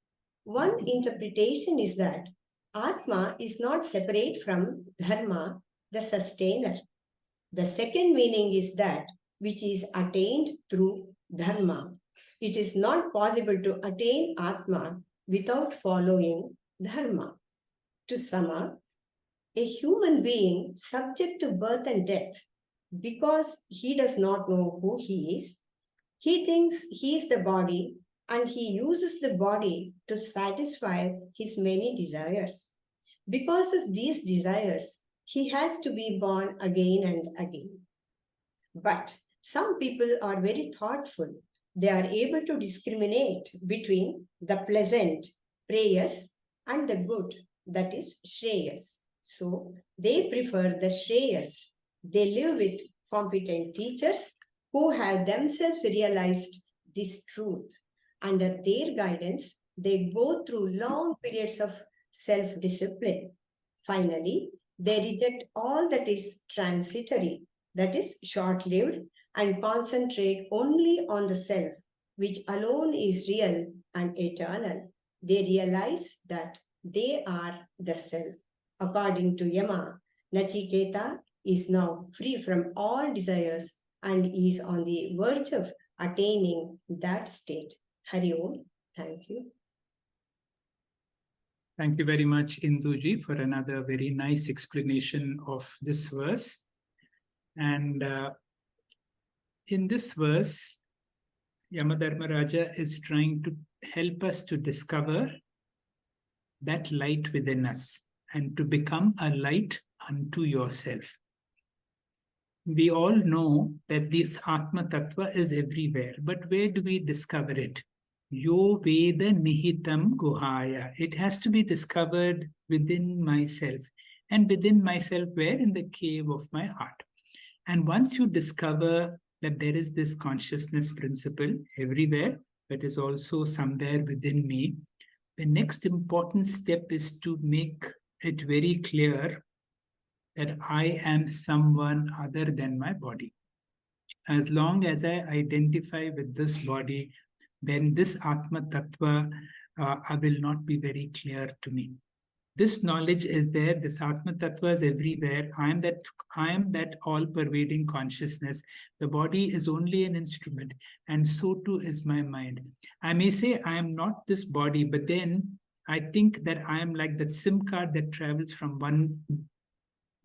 One interpretation is that Atma is not separate from dharma, the sustainer. The second meaning is that which is attained through dharma. It is not possible to attain Atma without following dharma. To sum up, a human being subject to birth and death because he does not know who he is. He thinks he is the body and he uses the body to satisfy his many desires. Because of these desires, he has to be born again and again. But some people are very thoughtful. They are able to discriminate between the pleasant, prayas, and the good, that is, shreyas. So they prefer the shreyas. They live with competent teachers who have themselves realized this truth. Under their guidance, they go through long periods of self-discipline. Finally, they reject all that is transitory, that is short-lived, and concentrate only on the self, which alone is real and eternal. They realize that they are the self. According to Yama, Nachiketa is now free from all desires and is on the verge of attaining that state. Hari Om. Thank you. Thank you very much, Induji, for another very nice explanation of this verse. And in this verse, Yamadharmaraja is trying to help us to discover that light within us and to become a light unto yourself. We all know that this Atma Tattva is everywhere, but where do we discover it? Yo Veda Nihitam Guhaya. It has to be discovered within myself. And within myself, where? In the cave of my heart. And once you discover that there is this consciousness principle everywhere, but is also somewhere within me, the next important step is to make it very clear that I am someone other than my body. As long as I identify with this body, then this Atma Tattva will not be very clear to me. This knowledge is there, this Atma Tattva is everywhere. I am that all-pervading consciousness. The body is only an instrument, and so too is my mind. I may say I am not this body, but then I think that I am like that SIM card that travels from one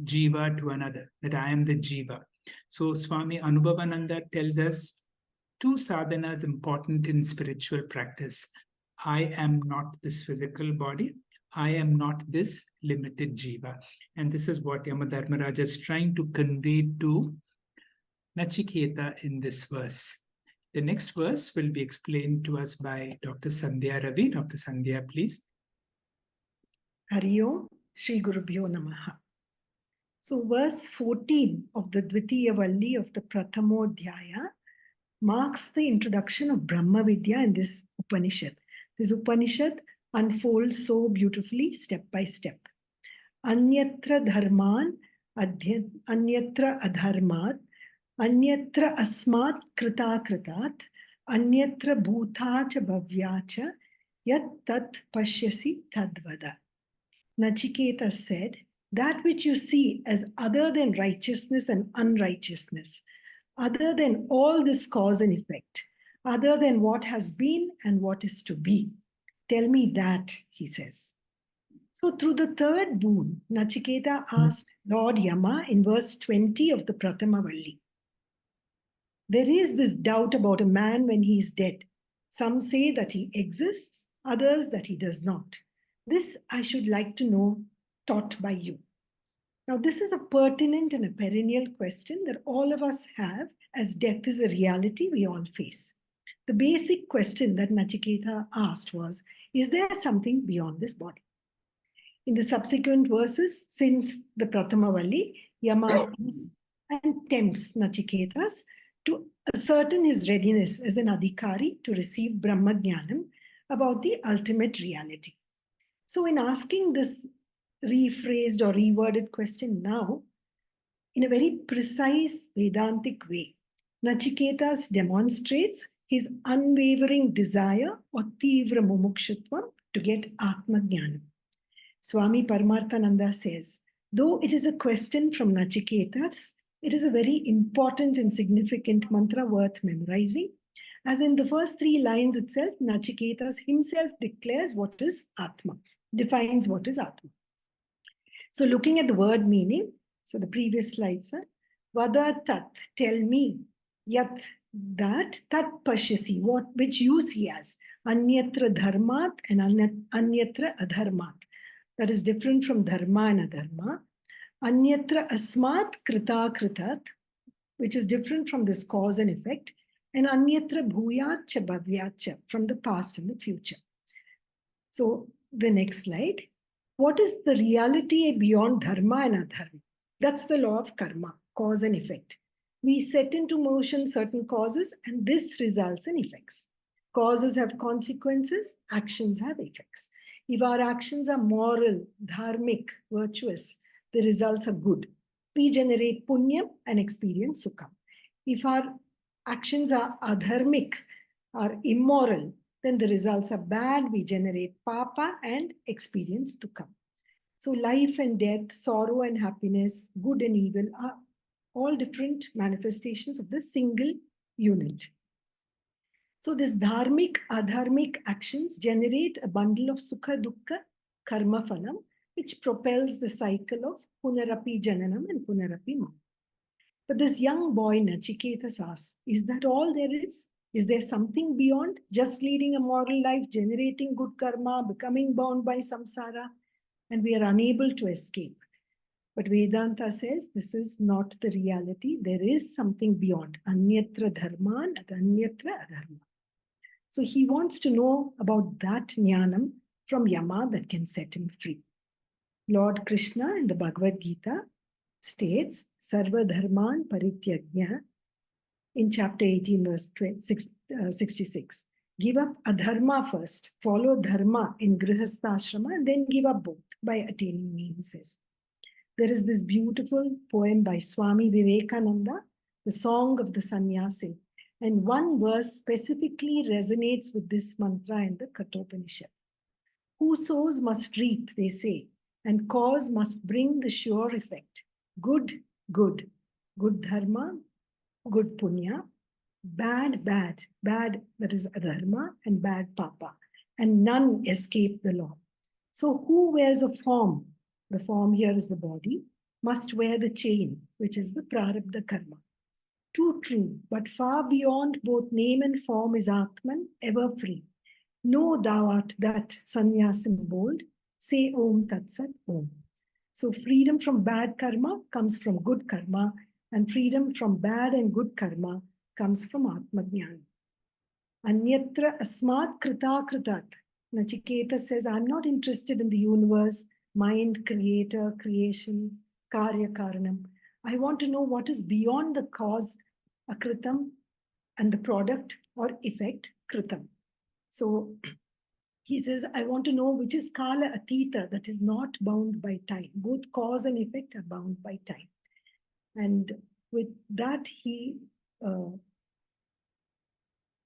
jiva to another, that I am the jiva. So Swami Anubhavananda tells us two sadhanas important in spiritual practice. I am not this physical body. I am not this limited jiva. And this is what Yamadharmaraja is trying to convey to Nachiketa in this verse. The next verse will be explained to us by Dr. Sandhya Ravi. Dr. Sandhya, please. Hari Om, Shri Gurubhyo Namaha. So verse 14 of the Dvitiya Valli of the Prathamodhyaya marks the introduction of Brahma Vidya in this Upanishad. This Upanishad unfolds so beautifully step by step. Anyatra dharman, anyatra adharmat, anyatra asmat krita kritat, anyatra bhutacha bhavyacha, yat tat pashyasi tadvada. Nachiketa said, that which you see as other than righteousness and unrighteousness, other than all this cause and effect, other than what has been and what is to be? Tell me that, he says. So through the third boon, Nachiketa asked Lord Yama in verse 20 of the Prathama Valli. There is this doubt about a man when he is dead. Some say that he exists, others that he does not. This I should like to know, taught by you. Now, this is a pertinent and a perennial question that all of us have, as death is a reality we all face. The basic question that Nachiketa asked was, is there something beyond this body? In the subsequent verses, since the Prathama Valli, Yama is and tempts Nachiketas to ascertain his readiness as an adhikari to receive Brahma Jnanam about the ultimate reality. So in asking this rephrased or reworded question now, in a very precise Vedantic way, Nachiketas demonstrates his unwavering desire or tivra mumukshutvam to get Atma Jnanam. Swami Paramarthananda says, though it is a question from Nachiketas, it is a very important and significant mantra worth memorizing. As in the first 3 lines itself, Nachiketas himself declares what is Atma, defines what is Atma. So looking at the word meaning, so the previous slides, Vada tat, tell me, yat, that, tat pashyasi, what, which you see as, anyatra dharmat and anyatra adharmat. That is different from dharma and adharma. Anyatra asmat krita kritat, which is different from this cause and effect. And anyatra bhuyat cha bhavyat cha, from the past and the future. So the next slide. What is the reality beyond dharma and adharma? That's the law of karma, cause and effect. We set into motion certain causes and this results in effects. Causes have consequences, actions have effects. If our actions are moral, dharmic, virtuous, the results are good. We generate punyam and experience sukham. If our actions are adharmic, are immoral, then the results are bad. We generate papa and experience dukkha. So life and death, sorrow and happiness, good and evil are all different manifestations of the single unit. So this dharmic, adharmic actions generate a bundle of sukha dukkha karma phalam, which propels the cycle of punarapi jananam and punarapi mam. But this young boy Nachiketas asks, is that all there is? Is there something beyond just leading a moral life, generating good karma, becoming bound by samsara, and we are unable to escape? But Vedanta says this is not the reality. There is something beyond. Anyatra dharman, anyatra adharma. So he wants to know about that jnanam from Yama that can set him free. Lord Krishna in the Bhagavad Gita states, Sarva dharman parityagya, in chapter 18, verse 66. Give up adharma first, follow dharma in grihastha-ashrama, and then give up both by attaining me, he says. There is this beautiful poem by Swami Vivekananda, the Song of the Sannyasi, and one verse specifically resonates with this mantra in the Kathopanishad. Who sows must reap, they say, and cause must bring the sure effect. Good, good, good dharma, good punya, bad, bad, bad, that is adharma, and bad papa, and none escape the law. So who wears a form? The form here is the body, must wear the chain, which is the prarabdha karma. Too true, but far beyond both name and form is Atman, ever free. Know thou art that, sannyasim bold, say Om Tat Sat Om. So freedom from bad karma comes from good karma, and freedom from bad and good karma comes from Atma Jnana. Anyatra asmat krita kritat. Nachiketa says, I'm not interested in the universe, mind, creator, creation, karya karanam. I want to know what is beyond the cause, akritam, and the product or effect, kritam. So he says, I want to know which is kala atita, that is not bound by time. Both cause and effect are bound by time. And with that, he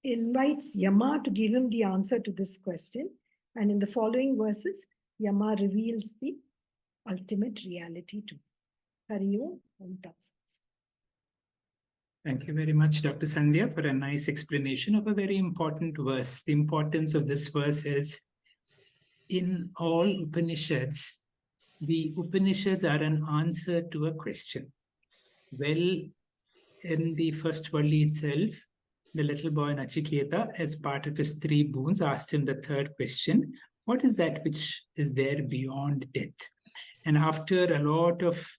invites Yama to give him the answer to this question. And in the following verses, Yama reveals the ultimate reality too. Hari Om Tat Sat. Thank you very much, Dr. Sandhya, for a nice explanation of a very important verse. The importance of this verse is in all Upanishads, the Upanishads are an answer to a question. Well, in the first Valli itself, the little boy Nachiketa, as part of his 3 boons, asked him the third question: what is that which is there beyond death? And after a lot of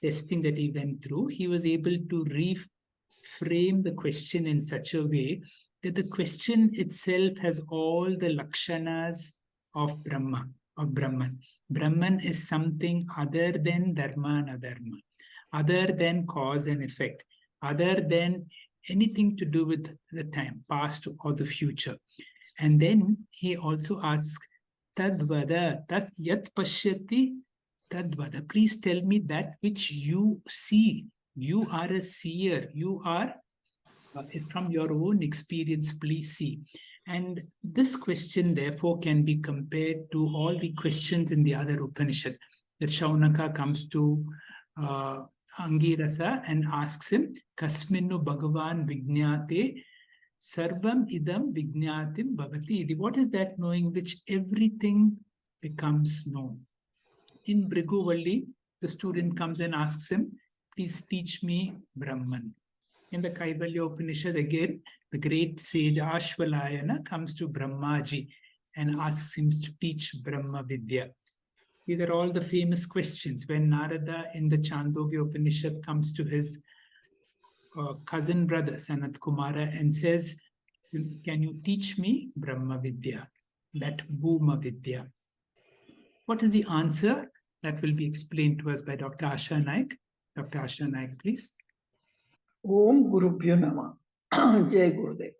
testing that he went through, he was able to reframe the question in such a way that the question itself has all the lakshanas of Brahma, of Brahman. Brahman is something other than dharma and adharma, other than cause and effect, other than anything to do with the time, past or the future. And then he also asks, Tadvada, yat pashyati tadvada. Please tell me that which you see. You are a seer. You are, from your own experience, please see. And this question, therefore, can be compared to all the questions in the other Upanishad. That Shaunaka comes to Angirasa and asks him, Kasminu Bhagavan Vijñate Sarvam Idam Vijñatim Bhavati. What is that knowing which everything becomes known? In Bhrigu the student comes and asks him, please teach me Brahman. In the Kaivalya Upanishad, again, the great sage Ashvalayana comes to Brahmaji and asks him to teach Brahma Vidya. These are all the famous questions. When Narada in the Chandogya Upanishad comes to his cousin brother Sanat Kumara and says, can you teach me Brahma Vidya, that Bhuma Vidya? What is the answer? That will be explained to us by Dr. Asha Naik. Dr. Asha Naik, please. Om Gurubhyo Nama. Jai Gurudev.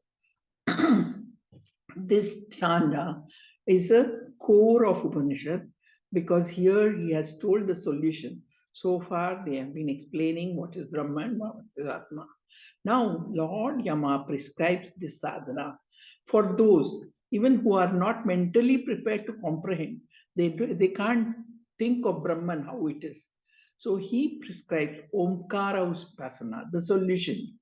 This chanda is a core of Upanishad because here he has told the solution. So far, they have been explaining what is Brahman, what is Atma. Now, Lord Yama prescribes this sadhana for those even who are not mentally prepared to comprehend. They can't think of Brahman, how it is. So he prescribed Omkara Upasana, the solution,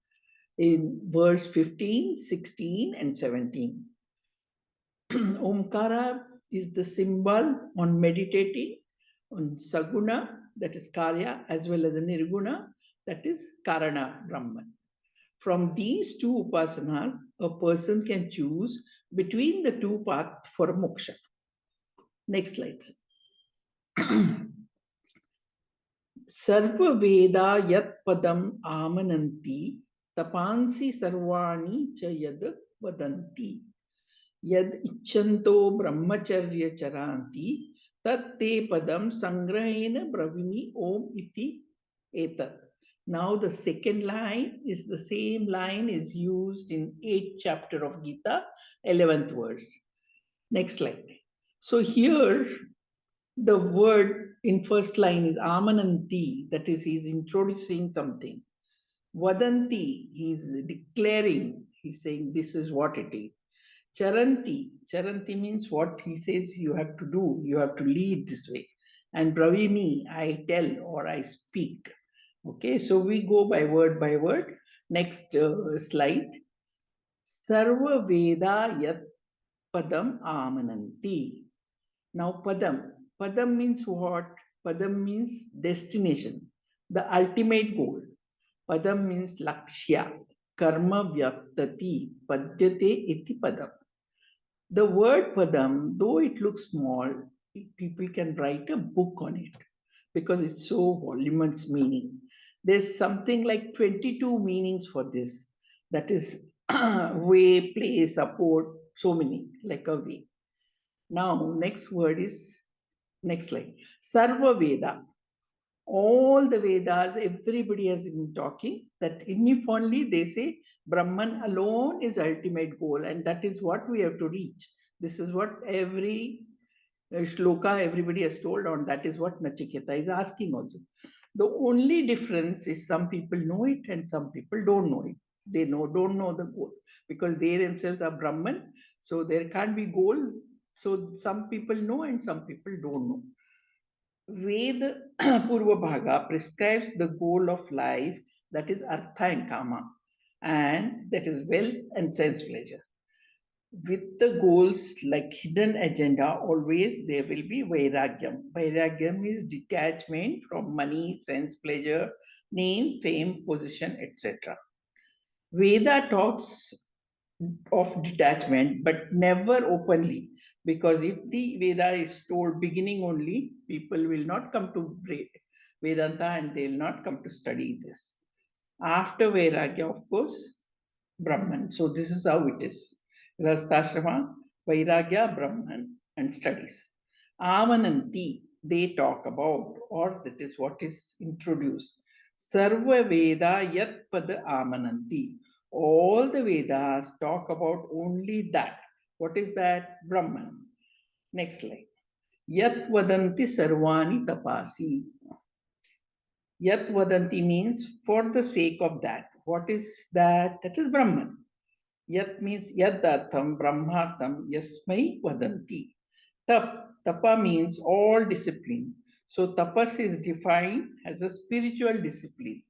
in verse 15, 16, and 17. Omkara is the symbol on meditating on Saguna, that is Karya, as well as the Nirguna, that is Karana Brahman. From these 2 upasanas, a person can choose between the 2 paths for moksha. Next slide. Sarva Veda Yat Padam Amananti Tapansi Sarvani Cha Yad Vadanti Yad Ichanto Brahmacharya Charanti Tatte Padam Sangrahena Bravimi Om Iti Etat. Now the second line is the same line is used in 8th chapter of Gita, 11th verse. Next slide. So here the word in first line is Amananti, that is, he's introducing something. Vadanti, he's declaring, he's saying this is what it is. Charanti, Charanti means what he says you have to do, you have to lead this way. And Bravimi, I tell or I speak. Okay, so we go by word by word. Next slide. Sarva Veda Yat Padam Amananti. Now Padam. Padam means what? Padam means destination, the ultimate goal. Padam means Lakshya. Karma Vyaptati. Padyate iti Padam. The word Padam, though it looks small, people can write a book on it because it's so voluminous meaning. There's something like 22 meanings for this. That is way, play, support, so many, like a way. Now, next word is, next slide. Sarva Veda. All the Vedas, everybody has been talking that if only they say Brahman alone is ultimate goal, and that is what we have to reach. This is what every shloka everybody has told on. That is what Nachiketa is asking also. The only difference is some people know it and some people don't know it. They don't know the goal because they themselves are Brahman. So there can't be goal. So some people know and some people don't know. Ved Purva Bhaga prescribes the goal of life that is artha and kama, and that is wealth and sense pleasure. With the goals like hidden agenda, always there will be vairagyam. Vairagyam is detachment from money, sense pleasure, name, fame, position, etc. Veda talks of detachment, but never openly, because if the Veda is told beginning only, people will not come to Vedanta and they will not come to study this. After Vairagya, of course, Brahman. So this is how it is. Grahastha, Vairagya, Brahman, and studies. Amananti, they talk about, or that is what is introduced. Sarva Veda Yat Pad Amananti. All the Vedas talk about only that. What is that? Brahman. Next slide. Yat Vadanti Sarvani Tapasi. Yat Vadanti means for the sake of that. What is that? That is Brahman. Yat means yadartham brahmartham yasmai vadanti. Tapa means all discipline. So tapas is defined as a spiritual discipline.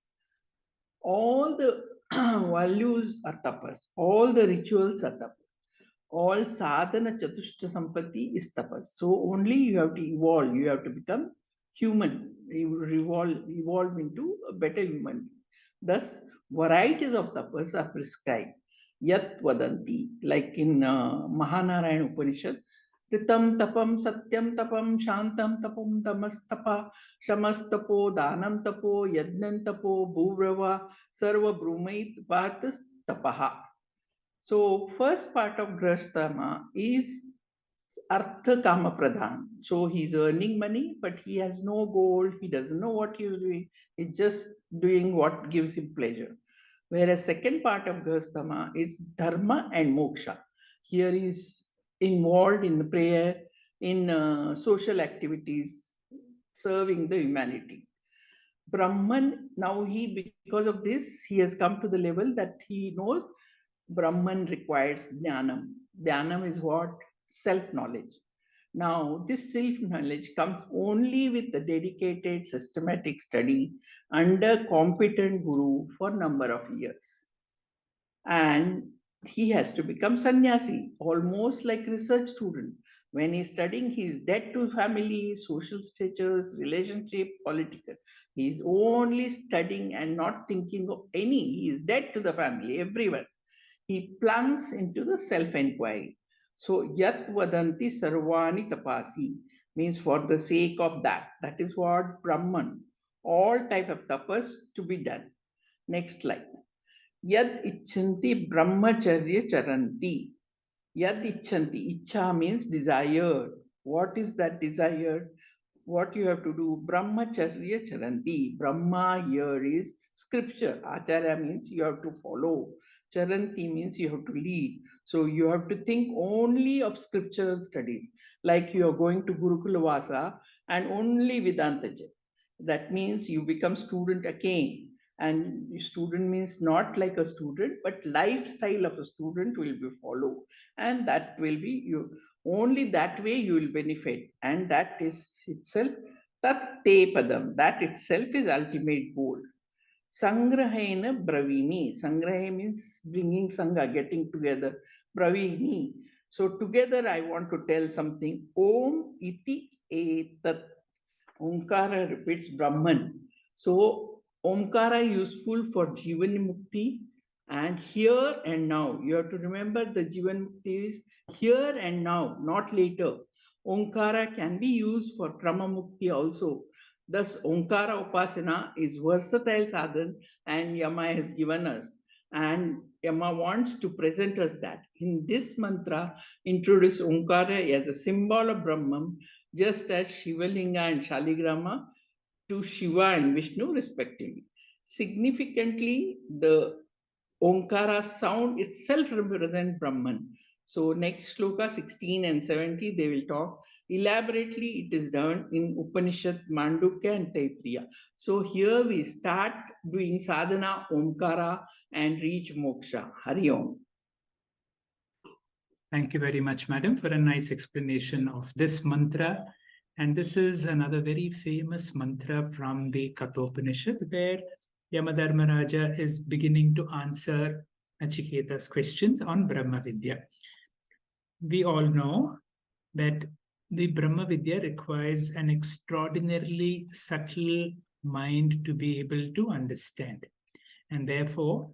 All the values are tapas. All the rituals are tapas. All sadhana chatushta sampatti is tapas. So only you have to evolve. You have to become human. You evolve into a better human. Thus, varieties of tapas are prescribed. Yat vadanti, like in Mahanarayana Upanishad, Ritam tapam, satyam tapam, shantam tapam, tamastapa, shamastapo, danam tapo, yadnan tapo, bhuvrava, sarva brumait, bhatas tapaha. So first part of Grahasthama is Artha Kama Pradhan. So he's earning money, but he has no goal. He doesn't know what he's doing. He's just doing what gives him pleasure. Whereas second part of Grahasthama is Dharma and Moksha. Here is involved in the prayer, in social activities, serving the humanity. Brahman, now because of this, he has come to the level that he knows Brahman requires jnanam. Jnanam is what? Self-knowledge. Now, this self-knowledge comes only with the dedicated systematic study under competent guru for a number of years. And he has to become sannyasi, almost like research student. When he's studying, he is dead to family, social status, relationship, political. He is only studying and not thinking of any. He is dead to the family, everyone. He plunges into the self-inquiry. So, yat vadanti sarvani tapasi means for the sake of that. That is what Brahman, all type of tapas to be done. Next slide. Yad icchanti brahmacharya charanti. Yad icchanti. Icha means desire. What is that desire? What you have to do? Brahmacharya charanti. Brahma here is scripture. Acharya means you have to follow. Charanti means you have to lead. So you have to think only of scriptural studies. Like you are going to Gurukula Vasa and only Vedanta. That means you become student again. And student means not like a student, but lifestyle of a student will be followed. And that will be you. Only that way you will benefit. And that is itself tat te padam. That itself is ultimate goal. Sangrahena bravimi. Sangrahe means bringing sangha, getting together. Bravimi. So together I want to tell something. Om iti etat. Omkara repeats Brahman. So Omkara useful for Jivan Mukti and here and now. You have to remember the Jivan Mukti is here and now, not later. Omkara can be used for Krama Mukti also. Thus, Omkara Upasana is versatile sadhan and Yama has given us. And Yama wants to present us that. In this mantra, introduce Omkara as a symbol of Brahman, just as Shivalinga and Shaligrama to Shiva and Vishnu respectively. Significantly, the Omkara sound itself represents Brahman. So next sloka 16 and 70, they will talk. Elaborately, it is done in Upanishad, Mandukya and Taittiriya. So here we start doing sadhana, Omkara and reach moksha. Hari Om. Thank you very much, madam, for a nice explanation of this mantra. And this is another very famous mantra from the Kathopanishad, where Yamadharmaraja is beginning to answer Nachiketa's questions on Brahma Vidya. We all know that the Brahma Vidya requires an extraordinarily subtle mind to be able to understand. And therefore,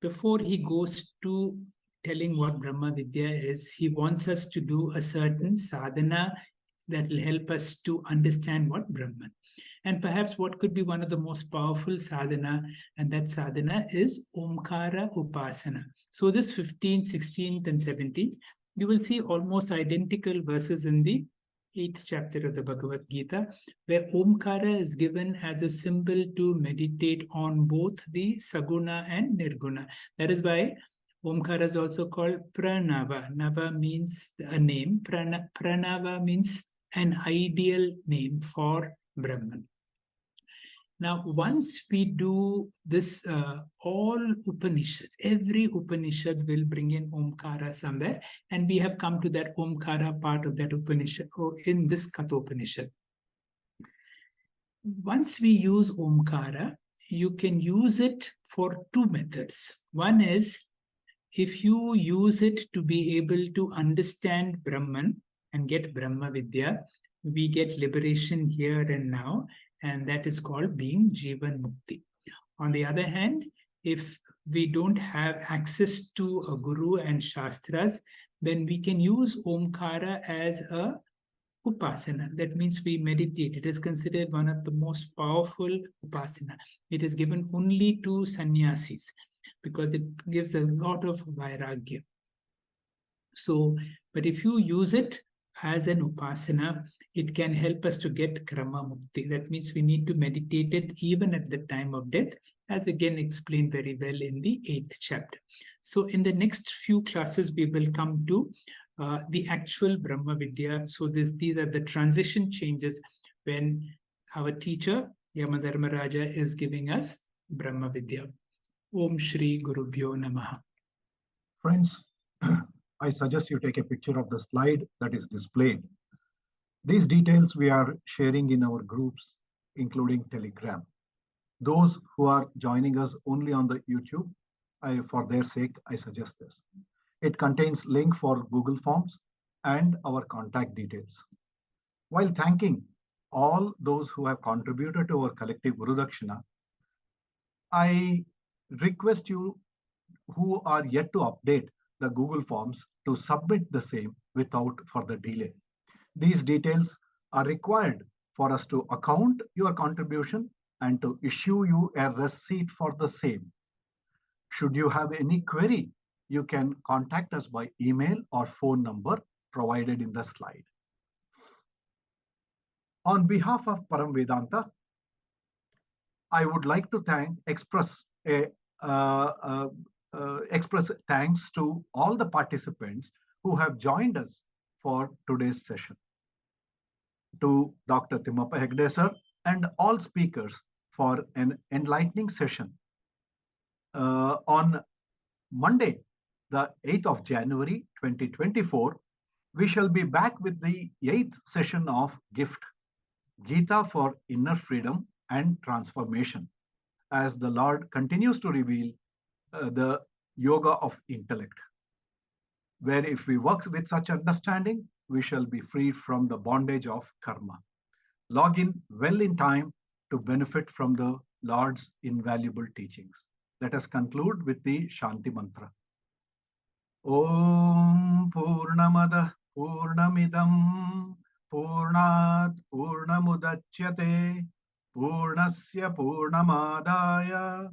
before he goes to telling what Brahma Vidya is, he wants us to do a certain sadhana that will help us to understand what Brahman. And perhaps what could be one of the most powerful sadhana, and that sadhana is Omkara Upasana. So this 15th, 16th, and 17th, you will see almost identical verses in the 8th chapter of the Bhagavad Gita, where Omkara is given as a symbol to meditate on both the Saguna and Nirguna. That is why Omkara is also called Pranava. Nava means a name. Pranava means an ideal name for Brahman. Now, once we do this, all Upanishads, every Upanishad will bring in Omkara somewhere, and we have come to that Omkara part of that Upanishad in this Kathopanishad. Once we use Omkara, you can use it for two methods. One is, if you use it to be able to understand Brahman and get Brahma Vidya, we get liberation here and now, and that is called being Jivan Mukti. On the other hand, if we don't have access to a guru and shastras, then we can use Omkara as a upasana. That means we meditate. It is considered one of the most powerful upasana. It is given only to sannyasis because it gives a lot of vairagya. So, but if you use it as an upasana, it can help us to get krama mukti. That means we need to meditate it even at the time of death, as again explained very well in the 8th chapter. So in the next few classes, we will come to the actual Brahma Vidya. So these are the transition changes when our teacher, Yamadharmaraja, is giving us Brahma Vidya. Om Shri Gurubhyo Namaha. Friends, I suggest you take a picture of the slide that is displayed. These details we are sharing in our groups, including Telegram. Those who are joining us only on the YouTube, for their sake, I suggest this. It contains link for Google Forms and our contact details. While thanking all those who have contributed to our collective Guru Dakshina, I request you who are yet to update the Google Forms to submit the same without further delay. These details are required for us to account your contribution and to issue you a receipt for the same. Should you have any query, you can contact us by email or phone number provided in the slide. On behalf of Param Vedanta, I would like to express thanks to all the participants who have joined us for today's session. To Dr. Timmappa Hegde sir and all speakers for an enlightening session. On Monday, the 8th of January 2024, we shall be back with the 8th session of GIFT, Gita for Inner Freedom and Transformation, as the Lord continues to reveal the yoga of intellect, where if we work with such understanding, we shall be free from the bondage of karma. Log in well in time to benefit from the Lord's invaluable teachings. Let us conclude with the Shanti Mantra. Om Purnamada Purnamidam Purnat Purnamudachyate Purnasya Purnamadaya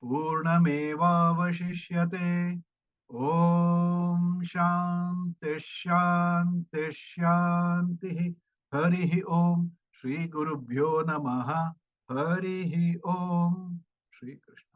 Purnameva Vashishyate. Om Shanti Shanti Shanti. Harihi Om. Shri Gurubhyo Namaha. Harihi Om. Shri Krishna.